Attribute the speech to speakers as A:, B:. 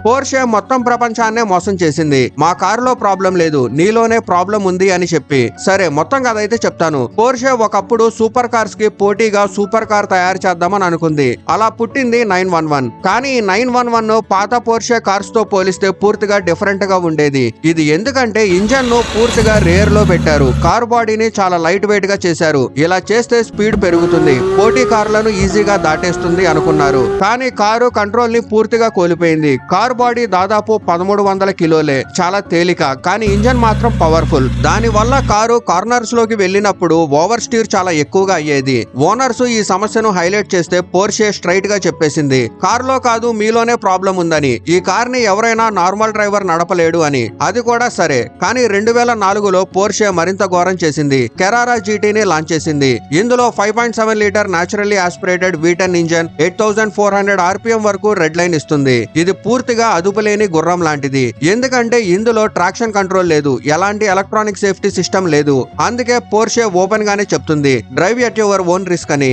A: Porsche మొత్తం ప్రపంచాన్నే మోసం చేసింది. మా కారులో ప్రాబ్లం లేదు, నీలోనే ప్రాబ్లం ఉంది అని చెప్పి. సరే, మొత్తం కథ అయితే చెప్తాను. పోర్షే ఒకప్పుడు సూపర్ కార్స్ కి పోటీగా సూపర్ కార్ తయారు చేద్దామని అనుకుంది. అలా పుట్టింది 911. కానీ ఈ 911 పాత పోర్షే కార్స్ తో పోలిస్తే పూర్తిగా డిఫరెంట్ గా ఉండేది. ఇది ఎందుకంటే ఇంజన్ ను పూర్తిగా రేర్ లో పెట్టారు, కార్ బాడీని చాలా లైట్ వెయిట్ గా చేశారు. ఇలా చేస్తే స్పీడ్ పెరుగుతుంది, పోటీ కార్లను ఈజీగా దాటేస్తుంది అనుకున్నారు. కానీ కారు కంట్రోల్ ని పూర్తిగా కోల్పోయింది. కార్ బాడీ దాదాపు 1300 కిలోలే, చాలా తేలిక. కానీ ఇంజన్ మాత్రం పవర్ఫుల్. దాని వల్ల కారు కార్నర్స్ లోకి వెళ్ళినప్పుడు ఓవర్ స్టీర్ చాలా ఎక్కువగా అయ్యేది. ఓనర్స్ ఈ సమస్యను హైలైట్ చేస్తే పోర్షే స్ట్రైట్ గా చెప్పేసింది, కార్ లో కాదు మీలోనే ప్రాబ్లం ఉందని. ఈ కార్ ని ఎవరైనా నార్మల్ డ్రైవర్ నడపలేడు అని. అది కూడా సరే, కానీ 2004లో పోర్షే మరింత ఘోరం చేసింది. కెరారా జీటీని లాంచ్ చేసింది. ఇందులో 5.7 litre naturally aspirated V10 engine 8400 RPM వరకు రెడ్ లైన్ ఇస్తుంది. ఇది పూర్తిగా అదుపులేని గుర్రం లాంటిది. ఎందుకంటే ఇందులో ట్రాక్షన్ కంట్రోల్ లేదు, ఎలాంటి ఎలక్ట్రానిక్ సేఫ్టీ సిస్టమ్ లేదు. అందుకే పోర్షే ఓపెన్ గానే చెప్తుంది, drive at your own risk అని.